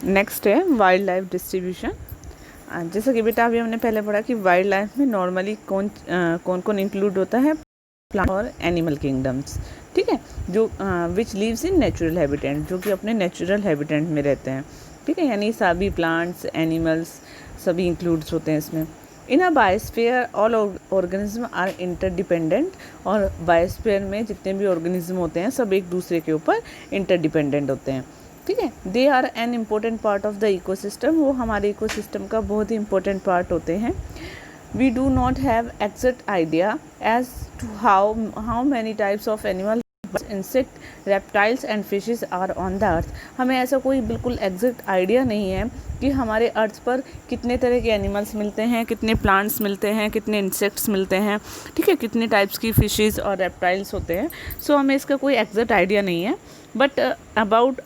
Next है wild life distribution. जैसा कि बेटा अभी हमने पहले पढ़ा कि वाइल्ड लाइफ में नॉर्मली कौन कौन इंक्लूड होता है, प्लांट और एनिमल किंगडम्स, ठीक है, जो विच लीव्स इन नेचुरल हैबिटेट, जो कि अपने नेचुरल हैबिटेट में रहते हैं, ठीक है, यानी सभी प्लांट्स एनिमल्स सभी इंक्लूड्स होते हैं इसमें। In a biosphere all organism are interdependent, और बायोस्फीयर में जितने भी ऑर्गेनिज्म होते हैं सब एक दूसरे के ऊपर इंटरडिपेंडेंट होते हैं, ठीक है। They are an important part of the ecosystem, वो हमारे इकोसिस्टम का बहुत ही इंपॉर्टेंट पार्ट होते हैं। We do not have exact idea as to how many types of animal, insect, reptiles and fishes are on the earth। हमें ऐसा कोई बिल्कुल एग्जैक्ट आइडिया नहीं है कि हमारे अर्थ पर कितने तरह के एनिमल्स मिलते हैं, कितने प्लांट्स मिलते हैं, कितने इंसेक्ट्स मिलते हैं, ठीक है, कितने टाइप्स की फिशेस और रेप्टाइल्स होते हैं। सो हमें इसका कोई एग्जैक्ट आइडिया नहीं है, but about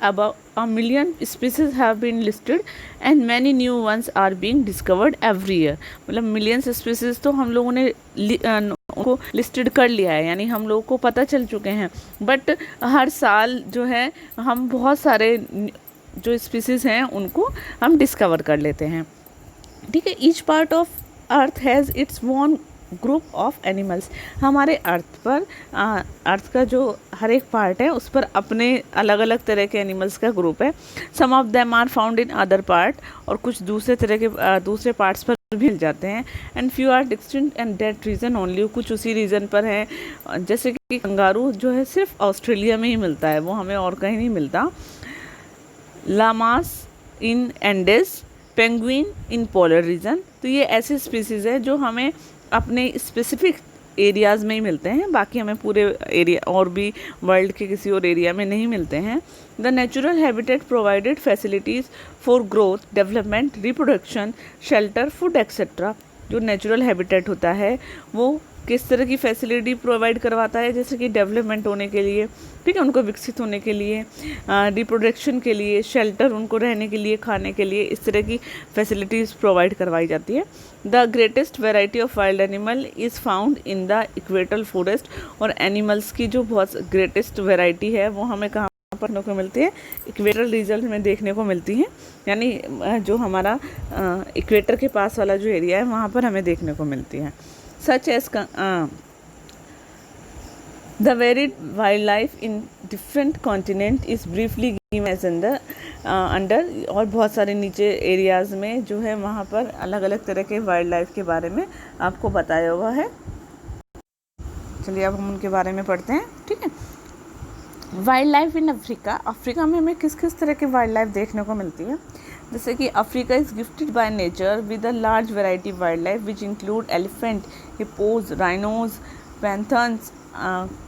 a million species have been listed and many new ones are being discovered every year। मतलब मिलियंस स्पीसीज तो हम लोगों ने उनको लिस्टेड कर लिया है, यानी हम लोगों को पता चल चुके हैं, बट हर साल जो है हम बहुत सारे जो स्पीसीज हैं उनको हम डिस्कवर कर लेते हैं, ठीक है। Each part of earth has its own group of animals. हमारे अर्थ पर अर्थ का जो हर एक पार्ट है उस पर अपने अलग अलग तरह के एनिमल्स का ग्रुप है। Some of them are found in other part, और कुछ दूसरे तरह के दूसरे पार्ट्स पर भी मिल जाते हैं। And few are distinct and that region only, कुछ उसी रीजन पर हैं, जैसे कि कंगारू जो है सिर्फ ऑस्ट्रेलिया में ही मिलता है, वो हमें और कहीं नहीं मिलता। Llamas in Andes, penguin in polar region. तो ये ऐसे स्पीसीज़ है जो हमें अपने स्पेसिफिक एरियाज़ में ही मिलते हैं, बाकी हमें पूरे एरिया और भी वर्ल्ड के किसी और एरिया में नहीं मिलते हैं। The natural habitat provided facilities for growth, development, reproduction, shelter, food etcetera. जो नेचुरल हैबिटेट होता है वो किस तरह की फैसिलिटी प्रोवाइड करवाता है, जैसे कि डेवलपमेंट होने के लिए, ठीक है, उनको विकसित होने के लिए, रिप्रोडक्शन के लिए, शेल्टर उनको रहने के लिए, खाने के लिए, इस तरह की फैसिलिटीज़ प्रोवाइड करवाई जाती है। The greatest variety of wild animal is found in the equatorial forest. और एनिमल्स की जो बहुत ग्रेटेस्ट वेराइटी है वो हमें कहाँ पर देखने को मिलती है, इक्वेटर रीजन में देखने को मिलती है, यानी जो हमारा इक्वेटर के पास वाला जो एरिया है वहाँ पर हमें देखने को मिलती है। such as the varied wildlife in different continent is briefly given as under, और बहुत सारे नीचे एरियाज़ में जो है वहाँ पर अलग अलग तरह के वाइल्ड लाइफ के बारे में आपको बताया हुआ है। चलिए अब हम उनके बारे में पढ़ते हैं, ठीक है। Wild life in Africa. Africa में हमें किस किस तरह की वाइल्ड लाइफ देखने को मिलती है, जैसे कि Africa is gifted by nature with a large variety wild life which include elephant, hippos, rhinos, panthers,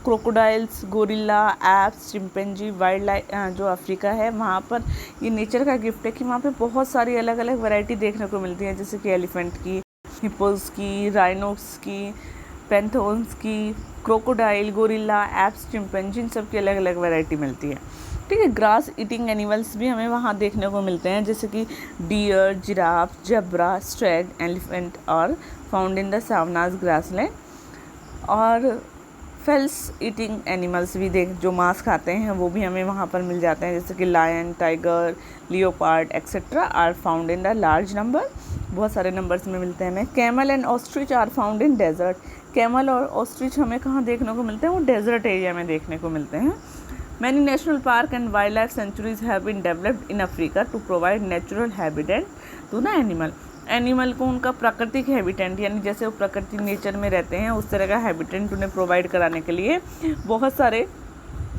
crocodiles, gorilla, apps, chimpanzee. Wild life जो अफ्रीका है वहाँ पर ये नेचर का गिफ्ट है कि वहाँ पे बहुत सारी अलग अलग वैरायटी देखने को मिलती है, जैसे कि एलिफेंट की, हिप्पोज की, राइनोस की, पैंथर्स की, क्रोकोडाइल, गोरिल्ला, एप्स, चिंपैंजी, इन सब की अलग अलग वैरायटी मिलती है, ठीक है। ग्रास ईटिंग एनिमल्स भी हमें वहाँ देखने को मिलते हैं, जैसे कि डियर, जिराफ, जबरा, स्ट्रैग, एलिफेंट और फाउंड इन द सावनास ग्रासलैंड। और फेल्स ईटिंग एनिमल्स भी जो मांस खाते हैं वो भी हमें वहाँ पर मिल जाते हैं, जैसे कि lion, tiger, leopard etcetera are found in the large number. बहुत सारे नंबर्स में मिलते हैं हमें। Camel and ostrich are found in desert. Camel और ऑस्ट्रिच हमें कहाँ देखने को मिलते हैं, वो डेजर्ट एरिया में देखने को मिलते हैं। Many national park and wildlife sanctuaries have been developed in Africa to provide natural habitat to the animal। Animal को उनका प्राकृतिक हैबिटेट, यानी जैसे वो प्रकृति नेचर में रहते हैं उस तरह का हैबिटेट उन्हें प्रोवाइड कराने के लिए बहुत सारे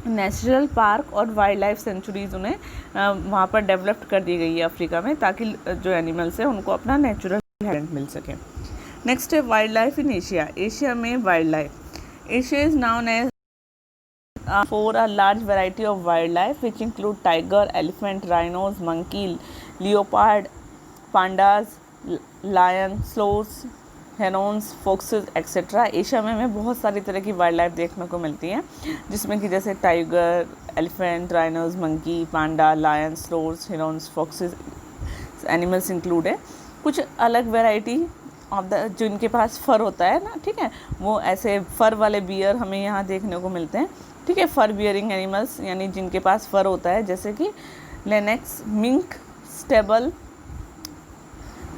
नेचुरल पार्क और वाइल्ड लाइफ सेंचुरीज उन्हें वहाँ पर डेवलप कर दी गई है अफ्रीका में, ताकि जो एनिमल्स हैं उनको अपना नेचुरल हैबिटेट मिल सके। नेक्स्ट है wild life in Asia. Asia में wild life. Asia is known as for a large variety of wildlife which include tiger, elephant, rhinos, monkey, leopard, pandas, lion, sloths, herons, foxes etc। Asia में हमें बहुत सारी तरह की wild life देखने को मिलती है, जिसमें कि जैसे tiger, elephant, rhinos, monkey, panda, lion, sloths, herons, foxes animals include है। कुछ अलग वैरायटी ऑफ द जो इनके पास फर होता है ना, ठीक है, वो ऐसे फर वाले बियर हमें यहाँ देखने को मिलते हैं, ठीक है। फर बियरिंग एनिमल्स यानी जिनके पास फर होता है, जैसे कि lynx, mink, stable,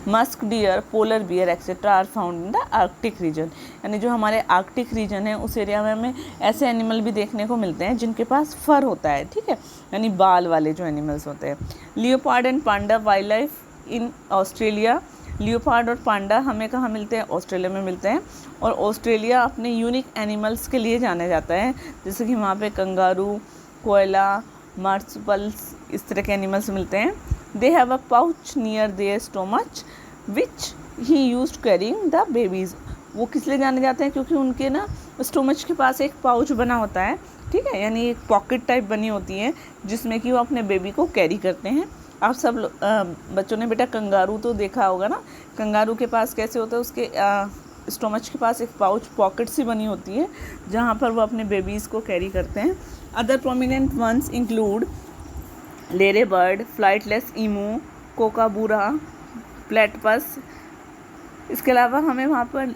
musk deer, polar bear etcetera are found in the Arctic region. यानी जो हमारे आर्कटिक रीजन है उस एरिया में हमें ऐसे एनिमल भी देखने को मिलते हैं जिनके पास फर होता है, ठीक है, यानी बाल वाले जो एनिमल्स होते हैं। Leopard and Panda wild life in Australia. Leopard और पांडा हमें कहाँ मिलते हैं? ऑस्ट्रेलिया में मिलते हैं। और ऑस्ट्रेलिया अपने यूनिक एनिमल्स के लिए जाना जाता है, जैसे कि वहाँ पे कंगारू, कोयला, मार्सुपल्स, इस तरह के एनिमल्स मिलते हैं। They have a pouch near their stomach which he use carrying the babies. वो किस लिए जाने जाते हैं? क्योंकि उनके ना स्टोमच के पास एक पाउच बना होता है, ठीक है, यानी एक पॉकेट टाइप बनी होती है जिसमें कि वो अपने बेबी को कैरी करते हैं। आप सब बच्चों ने बेटा कंगारू तो देखा होगा ना, कंगारू के पास कैसे होता है, उसके स्टोमच के पास एक पाउच पॉकेट सी बनी होती है जहाँ पर वो अपने बेबीज़ को कैरी करते हैं। अदर प्रोमिनेंट वंस इंक्लूड लेरे बर्ड, फ्लाइटलेस ईमू, कोकाबूरा, प्लेटपस। इसके अलावा हमें वहाँ पर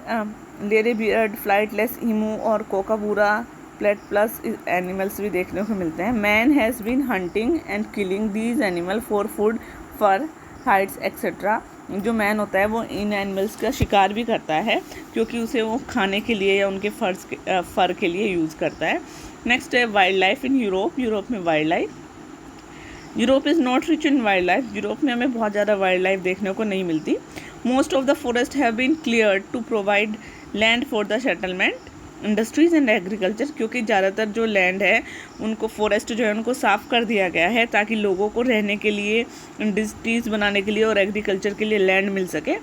लेरे बर्ड, फ्लाइटलेस ईमू और कोकाबूरा, प्लेटपस एनिमल्स भी देखने को मिलते हैं। Man has been hunting and killing these animal for food, fur, hides etcetera. जो मैन होता है वो इन एनिमल्स का शिकार भी करता है क्योंकि उसे वो खाने के लिए या उनके फर के लिए यूज़ करता है। नेक्स्ट है wild life in Europe. Europe में wild life. Europe is not rich in wild life. Europe में हमें बहुत ज़्यादा वाइल्ड लाइफ देखने को नहीं मिलती। Most of the forest have been cleared to provide land for the settlement, industries and agriculture. क्योंकि ज़्यादातर जो लैंड है उनको फॉरेस्ट जो है उनको साफ़ कर दिया गया है ताकि लोगों को रहने के लिए, इंडस्ट्रीज़ बनाने के लिए और एग्रीकल्चर के लिए लैंड मिल सके।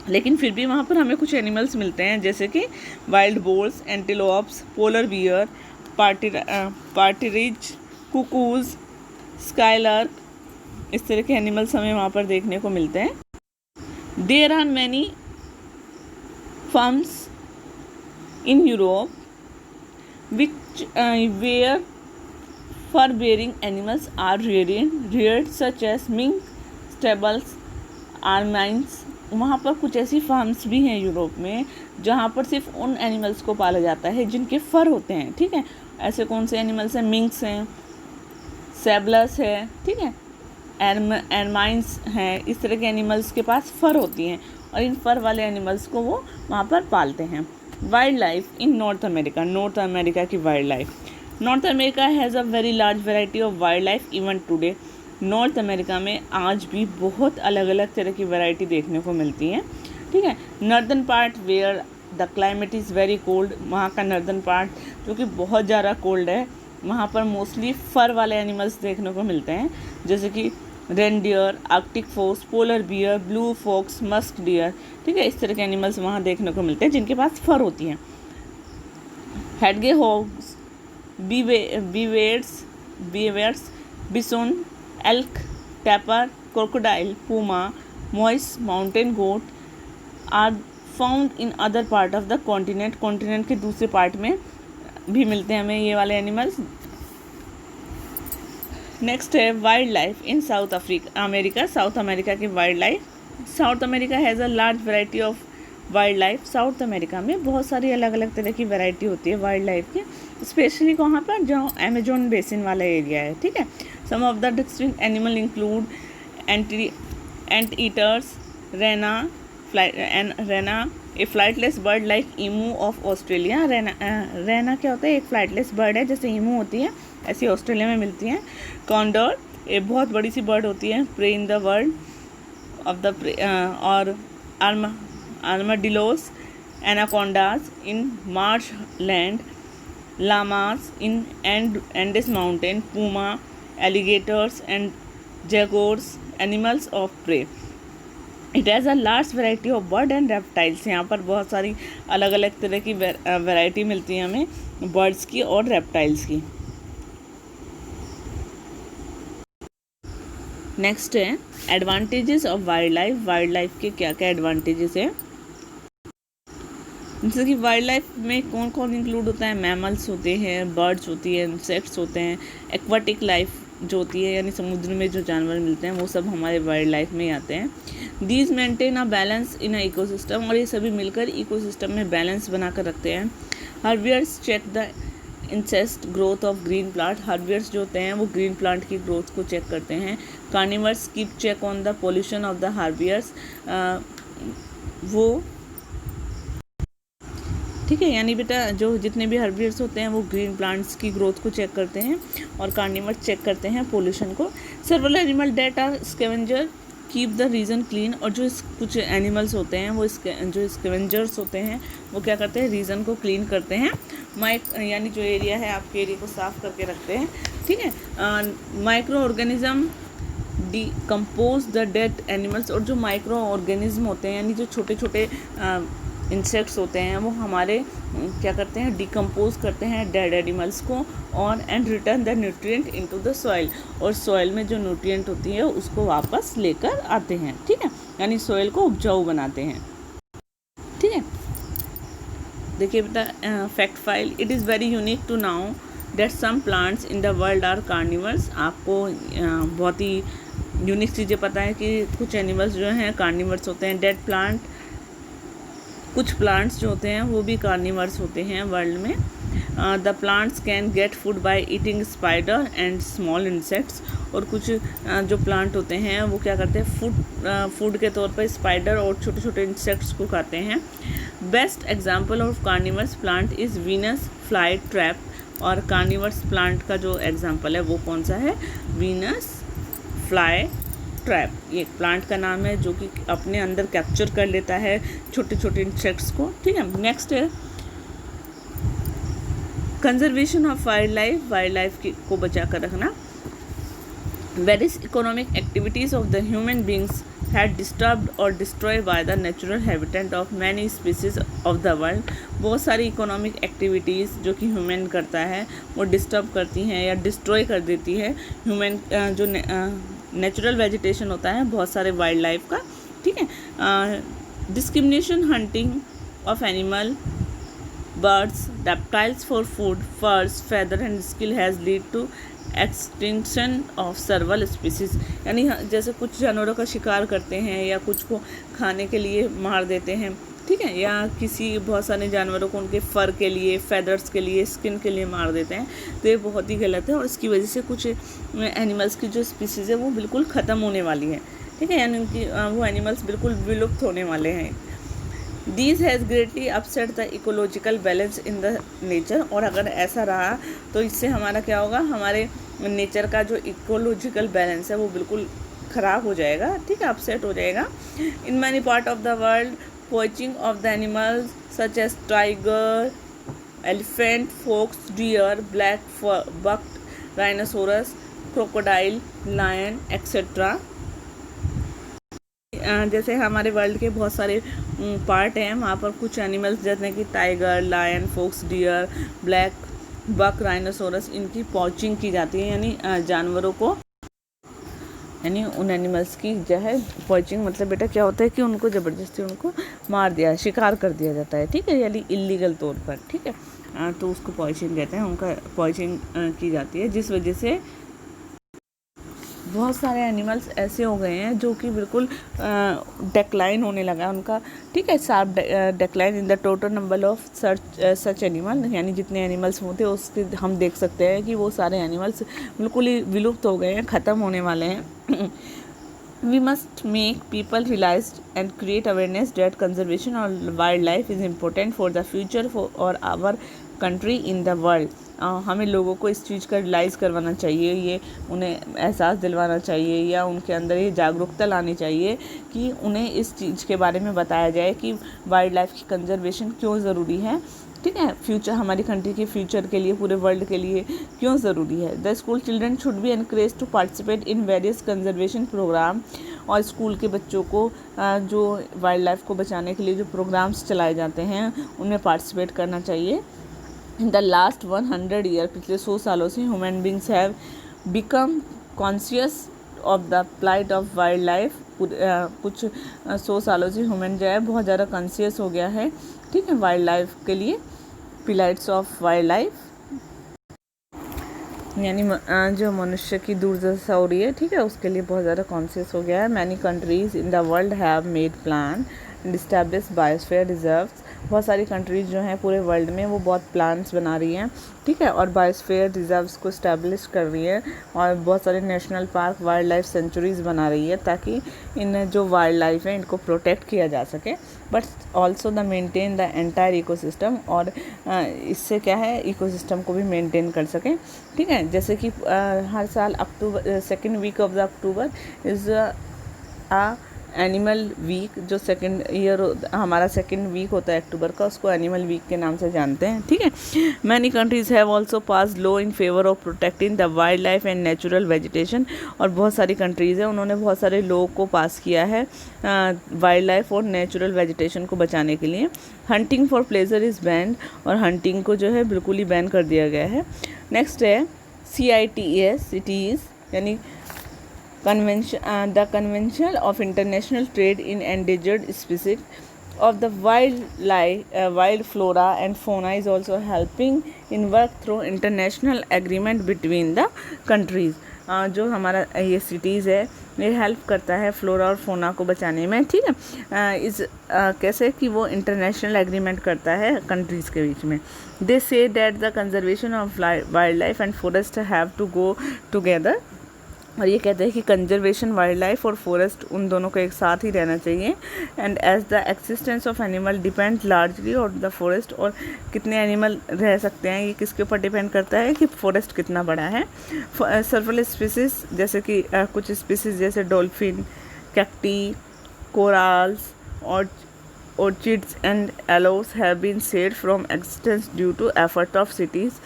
लेकिन फिर भी वहाँ पर हमें कुछ एनिमल्स मिलते हैं जैसे कि wild boars, antelopes, polar bear, partridge, cuckoos, skylark, इस तरह के एनिमल्स हमें वहाँ पर देखने को मिलते हैं। There are many farms in Europe which where fur-bearing animals are reared such as mink, stables, ermines। वहाँ पर कुछ ऐसी फार्म्स भी हैं यूरोप में जहाँ पर सिर्फ उन एनिमल्स को पाला जाता है जिनके फर होते हैं, ठीक है। ऐसे कौन से एनिमल्स हैं? मिंक्स हैं, सेबलस है, ठीक है, एरमाइंस हैं। इस तरह के एनिमल्स के पास फर होती हैं और इन फर वाले एनिमल्स को वो वहाँ पर पालते हैं। Wild life in North America. North America की wild life. North America has a very large variety of wild life even today. North America में आज भी बहुत अलग अलग तरह की वैरायटी देखने को मिलती है, ठीक है। Northern part where the climate is very cold. वहाँ का नॉर्दर्न पार्ट जो कि बहुत ज़्यादा कोल्ड है, वहाँ पर मोस्टली फर वाले एनिमल्स देखने को मिलते हैं जैसे कि reindeer, arctic fox, polar bear, blue fox, musk deer, ठीक है। इस तरह के एनिमल्स वहाँ देखने को मिलते हैं जिनके पास फर होती हैं। Hedgehogs, beavers, bison, elk, tapir, crocodile, puma, moose, mountain goat are found in other part of the continent. Continent के दूसरे पार्ट में भी मिलते हैं हमें ये वाले एनिमल्स। नेक्स्ट है wild life in South America. South America की wild life. South America has a large variety of wild life. South America में बहुत सारी अलग अलग तरह की वैरायटी होती है वाइल्ड लाइफ की, स्पेशली वहाँ पर जो अमेजोन बेसिन वाला एरिया है, ठीक है। Some of the distinct animal include ant eaters, rhea a flightless bird like emu of Australia. Rhea क्या होता है? एक फ्लाइटलेस बर्ड है, जैसे ईमू होती है ऐसी ऑस्ट्रेलिया में मिलती हैं। कॉन्डोर एक बहुत बड़ी सी बर्ड होती है, prey in the world of the और armadillos, anacondas in marsh land, llamas in Andes mountain, puma, alligators and jaguars animals of prey. It has a large variety of bird and reptiles. यहाँ पर बहुत सारी अलग अलग तरह की variety मिलती है हमें बर्ड्स की और रेप्टाइल्स की। नेक्स्ट है advantages of wild life. Wild life के क्या क्या एडवांटेजेस है? जैसे कि वाइल्ड लाइफ में कौन कौन इंक्लूड होता है? मैमल्स होते हैं, बर्ड्स होती है, इंसेक्ट्स होते हैं, एक्वाटिक लाइफ जो होती है यानी समुद्र में जो जानवर मिलते हैं वो सब हमारे वाइल्ड लाइफ में ही आते हैं। These maintain a balance in a ecosystem, और ये सभी मिलकर इकोसिस्टम में बैलेंस बना कर रखते हैं। Herbivores check the incessant growth of green plant, herbivores जो होते हैं वो ग्रीन प्लांट की ग्रोथ को चेक करते हैं। Carnivores keep check on the pollution of the herbivores, वो ठीक है, यानी बेटा जो जितने भी हर्बियर्स होते हैं वो ग्रीन प्लांट्स की ग्रोथ को चेक करते हैं और कार्निवर्स चेक करते हैं पोल्यूशन को। Several animal that are scavenger keep the region clean, और जो कुछ एनिमल्स होते हैं वो जो स्कैवेंजर्स होते हैं वो क्या करते हैं, रीजन को क्लीन करते हैं। यानी जो एरिया है आपके एरिया को साफ करके रखते हैं। ठीक है, micro organism decompose the dead animals, और जो माइक्रो ऑर्गेनिज्म होते हैं यानी जो छोटे छोटे इंसेक्ट्स होते हैं वो हमारे क्या करते हैं, डिकम्पोज करते हैं डेड एनिमल्स को, और and return the nutrient into the soil, और सॉइल में जो न्यूट्रिएंट होती है उसको वापस लेकर आते हैं। ठीक है, यानी सॉइल को उपजाऊ बनाते हैं। ठीक है, देखिए बेटा fact file, it is very unique to now that some plants in the world are carnivores. आपको बहुत ही यूनिक चीज़ें पता है कि कुछ एनिमल्स जो हैं कार्निवर्स होते हैं। डेड प्लांट, कुछ प्लांट्स जो होते हैं वो भी कार्निवर्स होते हैं वर्ल्ड में। The plants can get food by eating spider and small insects, और कुछ जो प्लांट होते हैं वो क्या करते हैं, फूड के तौर पर स्पाइडर और छोटे छोटे इंसेक्ट्स को खाते हैं। Best example of carnivores plant is Venus fly trap, और कार्निवर्स प्लांट का जो एग्जाम्पल है वो कौन सा है, वीनस फ्लाई ट्रैप। ये एक प्लांट का नाम है जो कि अपने अंदर कैप्चर कर लेता है छोटे छोटे इंसेक्ट्स को। ठीक है, नेक्स्ट है कंजर्वेशन ऑफ वाइल्ड लाइफ को बचा कर रखना। Various economic activities of the human beings had disturbed और destroy by the natural habitat of many species of the world. बहुत सारी इकोनॉमिक एक्टिविटीज़ जो कि ह्यूमन करता है वो डिस्टर्ब करती हैं या डिस्ट्रॉय कर देती है ह्यूमन जो नेचुरल वेजिटेशन होता है बहुत सारे वाइल्ड लाइफ का। ठीक है, discrimination, hunting of animal, birds, reptiles for food, furs, feather and skill has lead to extinction of several species. यानी जैसे कुछ जानवरों का शिकार करते हैं या कुछ को खाने के लिए मार देते हैं, ठीक है, या किसी बहुत सारे जानवरों को उनके फर के लिए, फेदर्स के लिए, स्किन के लिए मार देते हैं, तो ये बहुत ही गलत है और इसकी वजह से कुछ एनिमल्स की जो स्पीसीज़ है वो बिल्कुल ख़त्म होने वाली है। ठीक है, यानी उनकी वो एनिमल्स बिल्कुल विलुप्त होने वाले हैं। These has greatly upset the ecological balance in the nature, और अगर ऐसा रहा तो इससे हमारा क्या होगा, हमारे नेचर का जो इकोलॉजिकल बैलेंस है वो बिल्कुल ख़राब हो जाएगा। ठीक है, अपसेट हो जाएगा। In many part of the world poaching of the animals such as tiger, elephant, fox, deer, black buck, rhinoceros, crocodile, lion etcetera. जैसे हमारे वर्ल्ड के बहुत सारे पार्ट हैं, वहाँ पर कुछ एनिमल्स जैसे कि tiger, lion, fox, deer, black buck, rhinoceros, इनकी पॉचिंग की जाती है, यानी जानवरों को, यानी उन एनिमल्स की जो है पॉचिंग, मतलब बेटा क्या होता है कि उनको ज़बरदस्ती उनको मार दिया, शिकार कर दिया जाता है। ठीक है, यानी इलीगल तौर पर। ठीक है, तो उसको पॉचिंग कहते हैं, उनका पॉचिंग की जाती है, जिस वजह से बहुत सारे एनिमल्स ऐसे हो गए हैं जो कि बिल्कुल डेक्लाइन होने लगा उनका। ठीक है, sharp decline in the total number of such animal, यानी जितने एनिमल्स होते हैं उसके हम देख सकते हैं कि वो सारे एनिमल्स बिल्कुल ही विलुप्त हो गए हैं, ख़त्म होने वाले हैं। We must make people realize and create awareness that conservation of wildlife is important for the future for or our country in the world. हमें लोगों को इस चीज़ का रियलाइज़ करवाना चाहिए, ये उन्हें एहसास दिलवाना चाहिए या उनके अंदर ये जागरूकता लानी चाहिए कि उन्हें इस चीज़ के बारे में बताया जाए कि वाइल्ड लाइफ की कंजर्वेशन क्यों ज़रूरी है। ठीक है, फ्यूचर, हमारी कंट्री के फ्यूचर के लिए, पूरे वर्ल्ड के लिए क्यों ज़रूरी है। The school children should be encourage to participate in various conservation programme, और स्कूल के बच्चों को जो वाइल्ड लाइफ को बचाने के लिए जो प्रोग्राम्स चलाए जाते हैं उनमें पार्टिसिपेट करना चाहिए। इन द लास्ट 100 ईयर, पिछले 100 सालों से human beings have become conscious of the plight of wild life. कुछ 100 सालों से ह्यूमन जो है बहुत ज़्यादा कॉन्शियस हो गया है। ठीक है, वाइल्ड लाइफ के लिए, प्लाइट्स ऑफ वाइल्ड लाइफ, यानी जो मनुष्य की दुर्दशा हो रही है, ठीक है, उसके लिए बहुत ज़्यादा कॉन्शियस हो गया है। Many countries in the world have made plan and establish biosphere reserves. बहुत सारी कंट्रीज़ जो हैं पूरे वर्ल्ड में वो बहुत प्लान्स बना रही हैं, ठीक है, और बायोस्फीयर रिजर्व्स को इस्टेब्लिश कर रही है और बहुत सारे national park, wild life centuries बना रही है ताकि इन जो वाइल्ड लाइफ है इनको प्रोटेक्ट किया जा सके, but also the maintain the entire ecosystem, और इससे क्या है इकोसिस्टम को भी मेंटेन कर सकें, ठीक है। जैसे कि हर साल October, second week of the October is a animal week, जो सेकेंड ईयर हमारा सेकेंड वीक होता है अक्टूबर का, उसको एनिमल वीक के नाम से जानते हैं, ठीक है। Many countries have also pass law in favour of protecting the wild life and natural vegetation, और बहुत सारी कंट्रीज़ हैं उन्होंने बहुत सारे लॉ को पास किया है वाइल्ड लाइफ और नेचुरल वेजिटेशन को बचाने के लिए। Hunting for pleasure is band, और हंटिंग को जो है बिल्कुल ही बैन कर दिया गया है। नेक्स्ट है CITES, सिटीज़ यानी the Convention of International Trade in Endangered Species of the wild flora and fauna is also helping in work through international agreement between the countries। जो हमारा ये सिटीज़ है ये हेल्प करता है फ्लोरा और फोना को बचाने में, ठीक है। कैसे कि वो इंटरनेशनल एग्रीमेंट करता है कंट्रीज़ के बीच में। They say that the conservation of wild life and forest have to go together, और ये कहते हैं कि कंजर्वेशन, वाइल्ड लाइफ और फॉरेस्ट उन दोनों को एक साथ ही रहना चाहिए। And as the existence of animal depend largely on the forest, और कितने एनिमल रह सकते हैं ये किसके ऊपर डिपेंड करता है कि फॉरेस्ट कितना बड़ा है। सर्वल स्पीसीज जैसे कि कुछ स्पीसीज जैसे डॉल्फिन, कैक्टी, कोरल्स और orchids and aloes have been saved from existence due to effort of cities।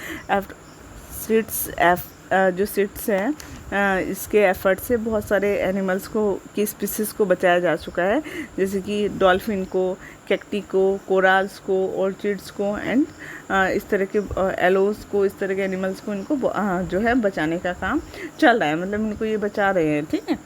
जो सिट्स हैं इसके एफर्ट से बहुत सारे एनिमल्स को की स्पीसीज़ को बचाया जा चुका है, जैसे कि डॉल्फिन को, कैक्टी को, कोरल्स को, ऑर्चिड्स को एंड इस तरह के एलोस को, इस तरह के एनिमल्स को इनको जो है बचाने का काम चल रहा है, मतलब इनको ये बचा रहे हैं, ठीक है।